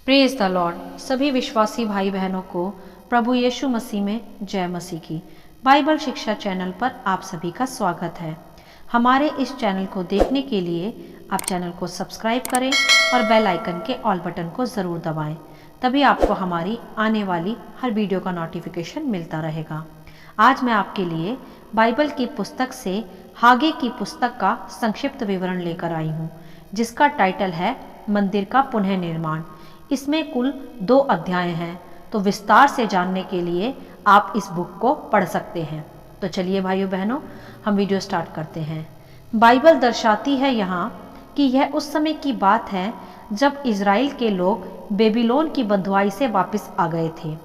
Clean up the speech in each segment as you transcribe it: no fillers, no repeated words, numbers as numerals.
Praise the Lord. सभी विश्वासी भाई बहनों को प्रभु यीशु मसीह में जय मसीह की। बाइबल शिक्षा चैनल पर आप सभी का स्वागत है। हमारे इस चैनल को देखने के लिए आप चैनल को सब्सक्राइब करें और बेल आइकन के ऑल बटन को ज़रूर दबाएं, तभी आपको हमारी आने वाली हर वीडियो का नोटिफिकेशन मिलता रहेगा। आज मैं आपके लिए बाइबल की पुस्तक से हागे की पुस्तक का संक्षिप्त विवरण लेकर आई हूँ, जिसका टाइटल है मंदिर का पुनः निर्माण। इसमें कुल 2 अध्याय हैं, तो विस्तार से जानने के लिए आप इस बुक को पढ़ सकते हैं। तो चलिए भाइयों बहनों, हम वीडियो स्टार्ट करते हैं। बाइबल दर्शाती है यहाँ कि यह उस समय की बात है जब इज़राइल के लोग बेबीलोन की बंधुआई से वापस आ गए थे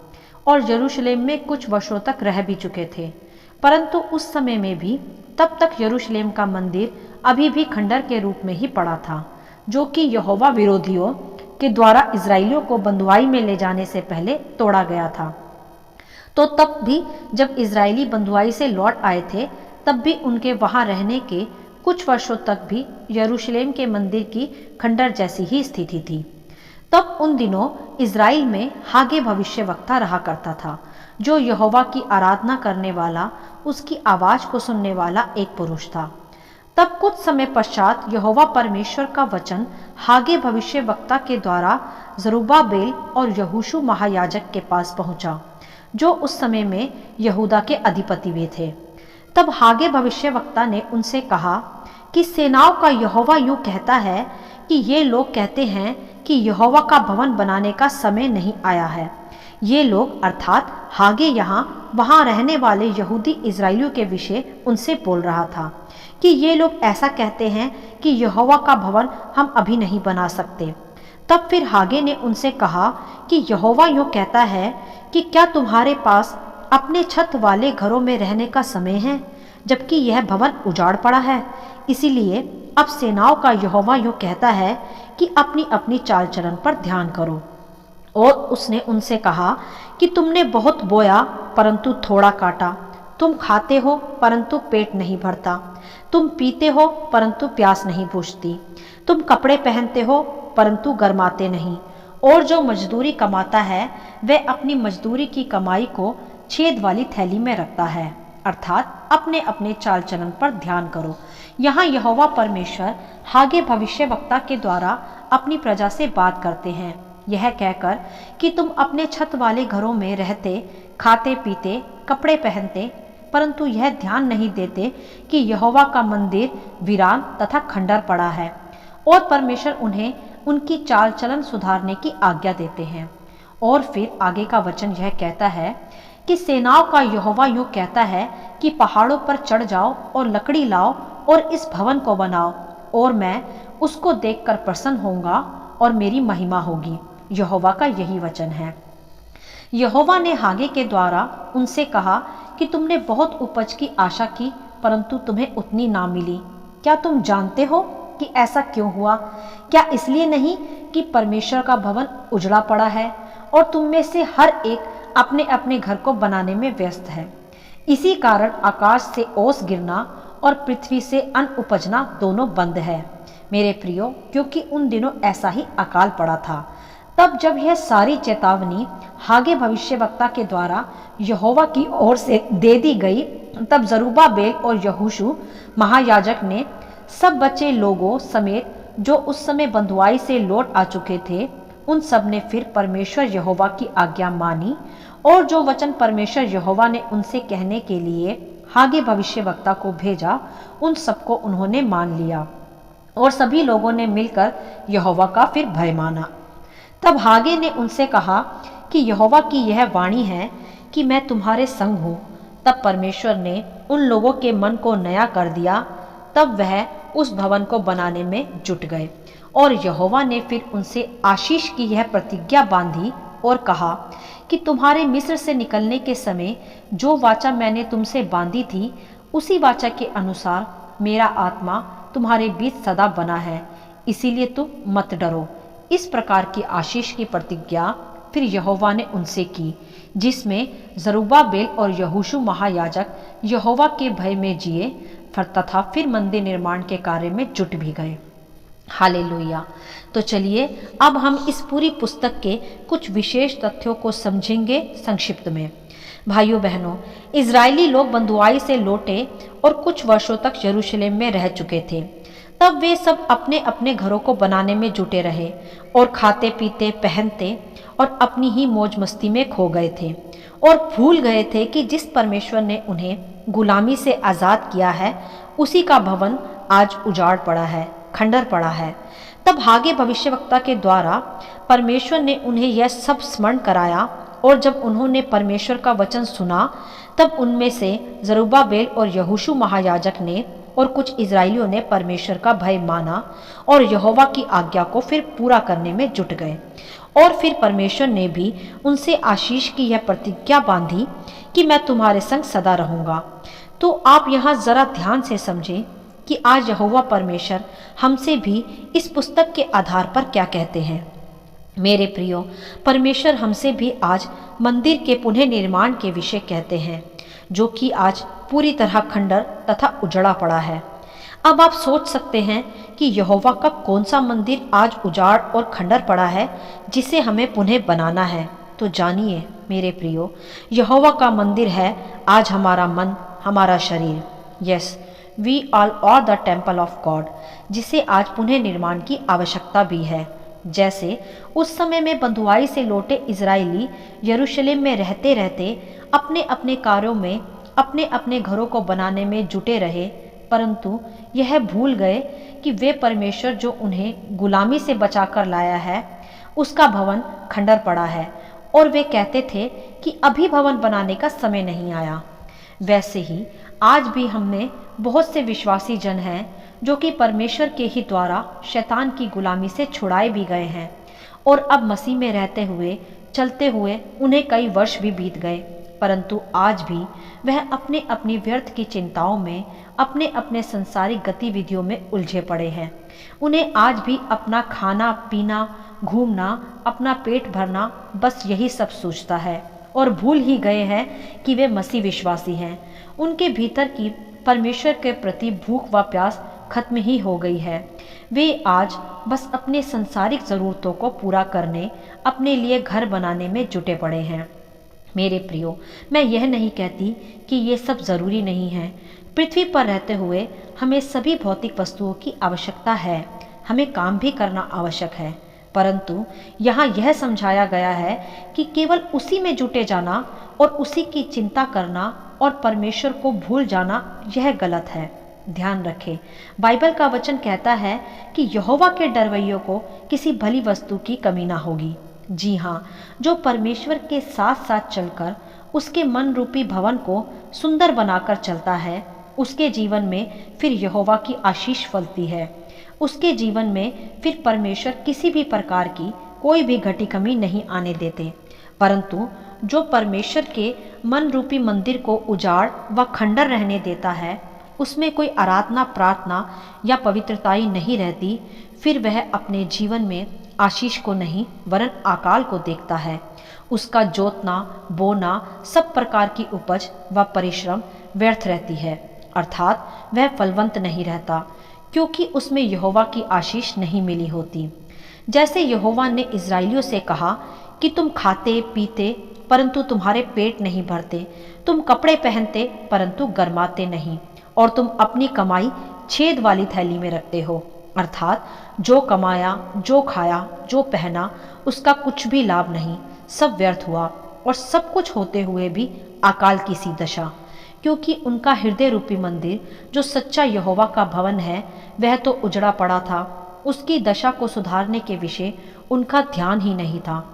और यरूशलेम में कुछ वर्षों तक रह भी चुके थे। परंतु उस समय में भी तब तक यरूशलेम का मंदिर अभी भी खंडर के रूप में ही पड़ा था, जो कि यहोवा विरोधियों के द्वारा इजराइलियों को बंधुआई में ले जाने से पहले तोड़ा गया था। तो तब भी जब इजरायली बंधुआई से लौट आए थे, तब भी उनके वहां रहने के कुछ वर्षों तक भी यरूशलेम के मंदिर की खंडर जैसी ही स्थिति थी। तब उन दिनों इजराइल में हागे भविष्यवक्ता रहा करता था, जो यहोवा की आराधना करने वाला, उसकी आवाज को सुनने वाला एक पुरुष था। तब कुछ समय पश्चात यहोवा परमेश्वर का वचन हागे भविष्यवक्ता के द्वारा जरुब्बाबेल और यहोशू महायाजक के पास पहुंचा, जो उस समय में यहूदा के अधिपति भी थे। तब हागे भविष्यवक्ता ने उनसे कहा कि सेनाओं का यहोवा यूं कहता है कि ये लोग कहते हैं कि यहोवा का भवन बनाने का समय नहीं आया है। ये लोग अर्थात हागे यहाँ वहाँ रहने वाले यहूदी इजराइलियों के विषय उनसे बोल रहा था कि ये लोग ऐसा कहते हैं कि यहोवा का भवन हम अभी नहीं बना सकते। तब फिर हागे ने उनसे कहा कि यहोवा यूं कहता है कि क्या तुम्हारे पास अपने छत वाले घरों में रहने का समय है, जबकि यह भवन उजाड़ पड़ा है। इसीलिए अब सेनाओं का यहोवा यूं कहता है कि अपनी अपनी चाल चलन पर ध्यान करो। और उसने उनसे कहा कि तुमने बहुत बोया परंतु थोड़ा काटा, तुम खाते हो परंतु पेट नहीं भरता, तुम पीते हो परंतु प्यास नहीं बुझती, तुम कपड़े पहनते हो परंतु गरमाते नहीं, और जो मजदूरी कमाता है वह अपनी मजदूरी की कमाई को छेद वाली थैली में रखता है। अर्थात अपने अपने चाल चलन पर ध्यान करो। यहाँ यहोवा परमेश्वर हागे भविष्यवक्ता के द्वारा अपनी प्रजा से बात करते हैं, यह कहकर कि तुम अपने छत वाले घरों में रहते, खाते पीते, कपड़े पहनते, परंतु यह ध्यान नहीं देते कि यहोवा का मंदिर वीरान तथा खंडर पड़ा है। और परमेश्वर उन्हें उनकी चाल चलन सुधारने की आज्ञा देते हैं। और फिर आगे का वचन यह कहता है कि सेनाओं का यहोवा यूं कहता है कि पहाड़ों पर चढ़ जाओ और लकड़ी लाओ और इस भवन को बनाओ, और मैं उसको देखकर प्रसन्न होऊंगा और मेरी महिमा होगी। यहोवा का यही वचन है। यहोवा ने हागे के द्वारा उनसे कहा कि तुमने बहुत उपज की आशा की, परंतु तुम्हें उतनी ना मिली। क्या तुम जानते हो कि ऐसा क्यों हुआ? क्या इसलिए नहीं कि परमेश्वर का भवन उजड़ा पड़ा है और तुम में से हर एक अपने अपने घर को बनाने में व्यस्त है। इसी कारण आकाश से ओस गिरना और पृथ्वी से अन्न उपजना दोनों बंद है, मेरे प्रियो, क्योंकि उन दिनों ऐसा ही अकाल पड़ा था। तब जब यह सारी चेतावनी हागे भविष्यवक्ता के द्वारा यहोवा की ओर से दे दी गई, तब जरुब्बाबेल और यहोशू महायाजक ने सब बचे लोगों समेत जो उस समय बंधुआई से लौट आ चुके थे, उन सब ने फिर परमेश्वर यहोवा की आज्ञा मानी, और जो वचन परमेश्वर यहोवा ने उनसे कहने के लिए हागे भविष्यवक्ता को भेजा, उन सबको उन्होंने मान लिया। और सभी लोगों ने मिलकर यहोवा का फिर भय माना। तब हागे ने उनसे कहा कि यहोवा की यह वाणी है कि मैं तुम्हारे संग हूँ। तब परमेश्वर ने उन लोगों के मन को नया कर दिया। तब वह उस भवन को बनाने में जुट गए। और यहोवा ने फिर उनसे आशीष की यह प्रतिज्ञा बांधी और कहा कि तुम्हारे मिस्र से निकलने के समय जो वाचा मैंने तुमसे बांधी थी, उसी वाचा के अनुसार मेरा आत्मा तुम्हारे बीच सदा बना है, इसीलिए तुम मत डरो। इस प्रकार की आशीष की प्रतिज्ञा फिर यहोवा ने उनसे की, जिसमें जरुब्बाबेल और यहोशू महायाजक यहोवा के भय में जिए तथा फिर मंदिर निर्माण के कार्य में जुट भी गए। हालेलुया। तो चलिए अब हम इस पूरी पुस्तक के कुछ विशेष तथ्यों को समझेंगे संक्षिप्त में। भाइयों बहनों, इजरायली लोग बंधुआई से लौटे और कुछ वर्षों तक यरूशलेम में रह चुके थे। तब वे सब अपने अपने घरों को बनाने में जुटे रहे और खाते पीते पहनते और अपनी ही मौज मस्ती में खो गए थे और भूल गए थे कि जिस परमेश्वर ने उन्हें गुलामी से आज़ाद किया है उसी का भवन आज उजाड़ पड़ा है, खंडर पड़ा है। तब हागे भविष्यवक्ता के द्वारा परमेश्वर ने उन्हें यह सब स्मरण कराया और जब उन्होंने परमेश्वर का वचन सुना तब उनमें से जरुब्बाबेल और यहोशू महायाजक ने और कुछ इजराइलियों ने परमेश्वर का भय माना और यहोवा की आज्ञा को फिर पूरा करने में जुट गए। और फिर परमेश्वर ने भी उनसे आशीष की यह प्रतिज्ञा बांधी कि मैं तुम्हारे संग सदा रहूंगा। तो आप यहाँ जरा ध्यान से समझें कि आज यहोवा परमेश्वर हमसे भी इस पुस्तक के आधार पर क्या कहते हैं। मेरे प्रियो, परमेश्वर हमसे भी आज मंदिर के पुनः निर्माण के विषय कहते हैं जो कि आज पूरी तरह खंडर तथा उजड़ा पड़ा है। अब आप सोच सकते हैं कि यहोवा का कौन सा मंदिर आज उजाड़ और खंडर पड़ा है जिसे हमें पुनः बनाना है। तो जानिए मेरे प्रियो, यहोवा का मंदिर है आज हमारा मन, हमारा शरीर। Yes, we all are the temple of God, जिसे आज पुनः निर्माण की आवश्यकता भी है। जैसे उस समय में बंधुआई से लौटे इजरायली यरूशलेम में रहते रहते अपने अपने कार्यों में अपने अपने घरों को बनाने में जुटे रहे, परंतु यह भूल गए कि वे परमेश्वर जो उन्हें गुलामी से बचाकर लाया है उसका भवन खंडर पड़ा है और वे कहते थे कि अभी भवन बनाने का समय नहीं आया। वैसे ही आज भी हमने बहुत से विश्वासी जन हैं जो कि परमेश्वर के ही द्वारा शैतान की गुलामी से छुड़ाए भी गए हैं और अब मसीह में रहते हुए चलते हुए उन्हें कई वर्ष भी बीत गए, परंतु आज भी वह अपने अपनी व्यर्थ की चिंताओं में अपने अपने संसारिक गतिविधियों में उलझे पड़े हैं। उन्हें आज भी अपना खाना पीना, घूमना, अपना पेट भरना, बस यही सब सूझता है और भूल ही गए हैं कि वे मसीह विश्वासी हैं। उनके भीतर की परमेश्वर के प्रति भूख व प्यास खत्म ही हो गई है। वे आज बस अपने संसारिक ज़रूरतों को पूरा करने, अपने लिए घर बनाने में जुटे पड़े हैं। मेरे प्रियो, मैं यह नहीं कहती कि ये सब ज़रूरी नहीं है। पृथ्वी पर रहते हुए हमें सभी भौतिक वस्तुओं की आवश्यकता है, हमें काम भी करना आवश्यक है, परंतु यहाँ यह समझाया गया है कि केवल उसी में जुटे जाना और उसी की चिंता करना और परमेश्वर को भूल जाना यह गलत है। ध्यान रखें, बाइबल का वचन कहता है कि यहोवा के डरवैयों को किसी भली वस्तु की कमी ना होगी। जी हाँ, जो परमेश्वर के साथ साथ चलकर उसके मन रूपी भवन को सुंदर बनाकर चलता है, उसके जीवन में फिर यहोवा की आशीष फलती है। उसके जीवन में फिर परमेश्वर किसी भी प्रकार की कोई भी घटी कमी नहीं आने देते, परंतु जो परमेश्वर के मन रूपी मंदिर को उजाड़ व खंडर रहने देता है, उसमें कोई आराधना, प्रार्थना या पवित्रताई नहीं रहती, फिर वह अपने जीवन में आशीष को नहीं वरन अकाल को देखता है। उसका जोतना, बोना, सब प्रकार की उपज व परिश्रम व्यर्थ रहती है, अर्थात वह फलवंत नहीं रहता, क्योंकि उसमें यहोवा की आशीष नहीं मिली होती। जैसे यहोवा ने इजराइलियों से कहा कि तुम खाते पीते परंतु तुम्हारे पेट नहीं भरते, तुम कपड़े पहनते परंतु गर्माते नहीं, और तुम अपनी कमाई छेद वाली थैली में रखते हो, अर्थात जो कमाया, जो खाया, जो पहना, उसका कुछ भी लाभ नहीं, सब व्यर्थ हुआ और सब कुछ होते हुए भी अकाल की सी दशा, क्योंकि उनका हृदय रूपी मंदिर जो सच्चा यहोवा का भवन है वह तो उजड़ा पड़ा था। उसकी दशा को सुधारने के विषय उनका ध्यान ही नहीं था।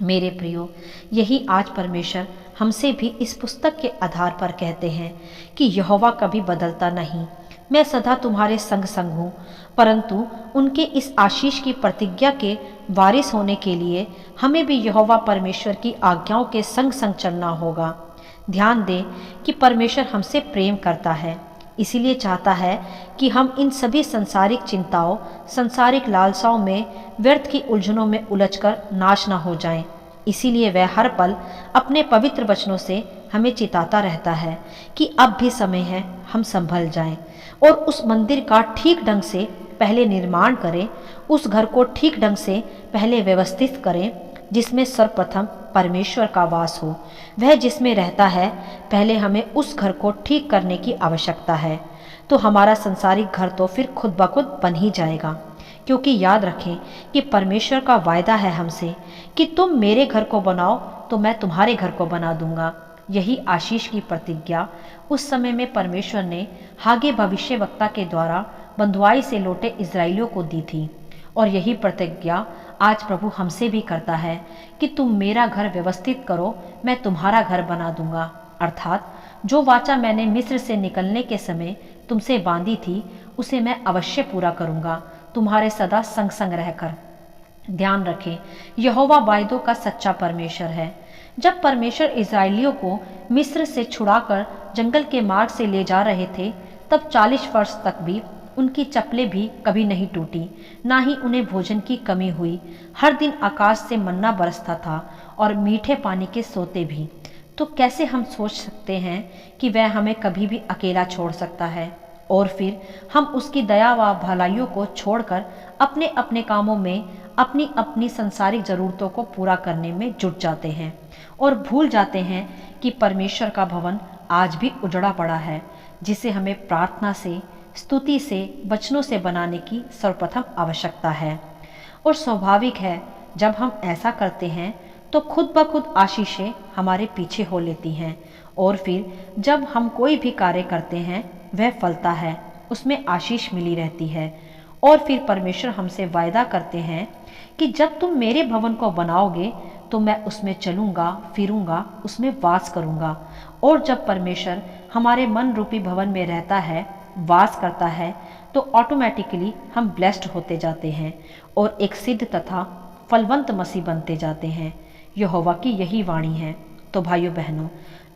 मेरे प्रियो, यही आज परमेश्वर हमसे भी इस पुस्तक के आधार पर कहते हैं कि यहोवा कभी बदलता नहीं। मैं सदा तुम्हारे संग संग हूँ, परंतु उनके इस आशीष की प्रतिज्ञा के वारिस होने के लिए हमें भी यहोवा परमेश्वर की आज्ञाओं के संग संग चलना होगा। ध्यान दें कि परमेश्वर हमसे प्रेम करता है, इसीलिए चाहता है कि हम इन सभी संसारिक चिंताओं, संसारिक लालसाओं में, व्यर्थ की उलझनों में उलझकर नाश न हो जाएं। इसीलिए वह हर पल अपने पवित्र वचनों से हमें चिताता रहता है कि अब भी समय है, हम संभल जाएं और उस मंदिर का ठीक ढंग से पहले निर्माण करें, उस घर को ठीक ढंग से पहले व्यवस्थित करें जिसमें सर्वप्रथम परमेश्वर का वास हो। वह जिसमें रहता है, पहले हमें उस घर को ठीक करने की आवश्यकता है। तो हमारा संसारिक घर तो फिर खुद ब खुद बन ही जाएगा, क्योंकि याद रखें कि परमेश्वर का वायदा है हमसे कि तुम मेरे घर को बनाओ तो मैं तुम्हारे घर को बना दूंगा। यही आशीष की प्रतिज्ञा उस समय में परमेश्वर ने हागे भविष्यवक्ता के द्वारा बंधुआई से लौटे इजराइलियों को दी थी। और यही प्रतिज्ञा आज प्रभु हमसे भी करता है कि तुम मेरा घर व्यवस्थित करो, मैं तुम्हारा घर बना दूंगा। अर्थात जो वाचा मैंने मिस्र से निकलने के समय तुमसे बांधी थी, उसे मैं अवश्य पूरा करूंगा, तुम्हारे सदा संग संग रहकर। ध्यान रखें, यहोवा वायदों का सच्चा परमेश्वर है। जब परमेश्वर इजराइलियों को मिस्र से छुड़ाकर जंगल के मार्ग से ले जा रहे थे, तब 40 वर्ष तक भी उनकी चप्पलें भी कभी नहीं टूटी, ना ही उन्हें भोजन की कमी हुई। हर दिन आकाश से मन्ना बरसता था और मीठे पानी के सोते भी। तो कैसे हम सोच सकते हैं कि वह हमें कभी भी अकेला छोड़ सकता है? और फिर हम उसकी दया व भलाइयों को छोड़कर अपने अपने कामों में अपनी अपनी संसारिक जरूरतों को पूरा करने में जुट जाते हैं और भूल जाते हैं कि परमेश्वर का भवन आज भी उजड़ा पड़ा है, जिसे हमें प्रार्थना से, स्तुति से, वचनों से बनाने की सर्वप्रथम आवश्यकता है। और स्वाभाविक है, जब हम ऐसा करते हैं तो खुद ब खुद आशीषें हमारे पीछे हो लेती हैं। और फिर जब हम कोई भी कार्य करते हैं वह फलता है, उसमें आशीष मिली रहती है। और फिर परमेश्वर हमसे वायदा करते हैं कि जब तुम मेरे भवन को बनाओगे तो मैं उसमें चलूँगा, फिरूँगा, उसमें वास करूँगा। और जब परमेश्वर हमारे मन रूपी भवन में रहता है, वास करता है, तो ऑटोमेटिकली हम ब्लेस्ड होते जाते हैं और एक सिद्ध तथा फलवंत मसीह बनते जाते हैं। यहोवा की यही वाणी है। तो भाइयों बहनों,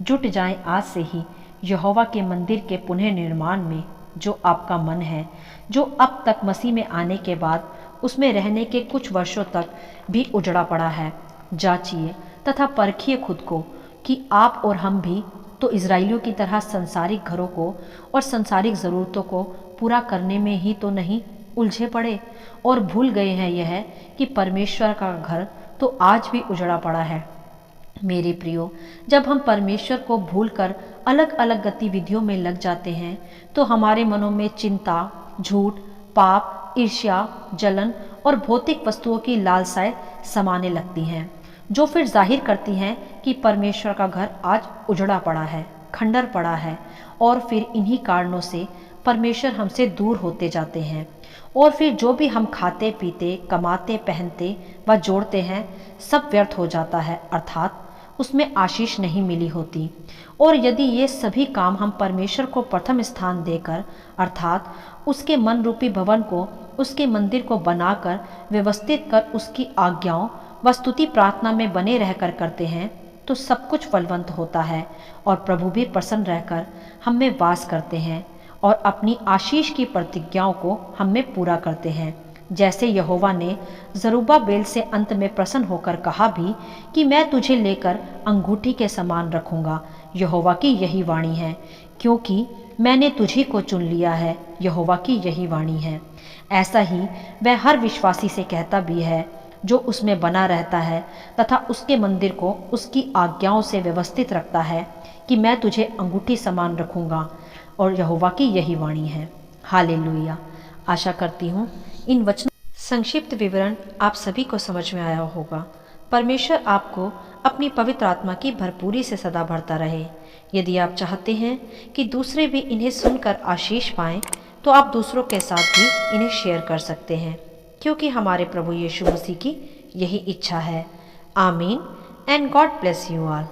जुट जाएं आज से ही यहोवा के मंदिर के पुनः निर्माण में, जो आपका मन है, जो अब तक मसीह में आने के बाद उसमें रहने के कुछ वर्षों तक भी उजड़ा पड़ा है। जांचिए तथा परखिए खुद को कि आप और हम भी तो इजराइलियों की तरह संसारिक घरों को और संसारिक ज़रूरतों को पूरा करने में ही तो नहीं उलझे पड़े और भूल गए हैं यह कि परमेश्वर का घर तो आज भी उजड़ा पड़ा है। मेरे प्रियो, जब हम परमेश्वर को भूलकर अलग अलग गतिविधियों में लग जाते हैं तो हमारे मनों में चिंता, झूठ, पाप, ईर्ष्या, जलन और भौतिक वस्तुओं की लालसाएं समाने लगती हैं, जो फिर जाहिर करती हैं कि परमेश्वर का घर आज उजड़ा पड़ा है, खंडर पड़ा है। और फिर इन्हीं कारणों से परमेश्वर हमसे दूर होते जाते हैं। और फिर जो भी हम खाते पीते, कमाते, पहनते व जोड़ते हैं, सब व्यर्थ हो जाता है, अर्थात उसमें आशीष नहीं मिली होती। और यदि ये सभी काम हम परमेश्वर को प्रथम स्थान देकर, अर्थात उसके मन रूपी भवन को, उसके मंदिर को बनाकर व्यवस्थित कर उसकी आज्ञाओं व स्तुति प्रार्थना में बने रहकर करते हैं, तो सब कुछ फलवंत होता है और प्रभु भी प्रसन्न रहकर हम में वास करते हैं और अपनी आशीष की प्रतिज्ञाओं को हम में पूरा करते हैं। जैसे यहोवा ने जरुब्बाबेल से अंत में प्रसन्न होकर कहा भी कि मैं तुझे लेकर अंगूठी के समान रखूंगा। यहोवा की यही वाणी है, क्योंकि मैंने तुझी को चुन लिया है। यहोवा की यही वाणी है। ऐसा ही वह हर विश्वासी से कहता भी है जो उसमें बना रहता है तथा उसके मंदिर को उसकी आज्ञाओं से व्यवस्थित रखता है कि मैं तुझे अंगूठी समान रखूंगा। और यहोवा की यही वाणी है। हालेलुया। आशा करती हूँ इन वचनों संक्षिप्त विवरण आप सभी को समझ में आया होगा। परमेश्वर आपको अपनी पवित्र आत्मा की भरपूरी से सदा भरता रहे। यदि आप चाहते हैं कि दूसरे भी इन्हें सुनकर आशीष पाएं, तो आप दूसरों के साथ भी इन्हें शेयर कर सकते हैं, क्योंकि हमारे प्रभु यीशु मसीह की यही इच्छा है। आमीन and God bless you all.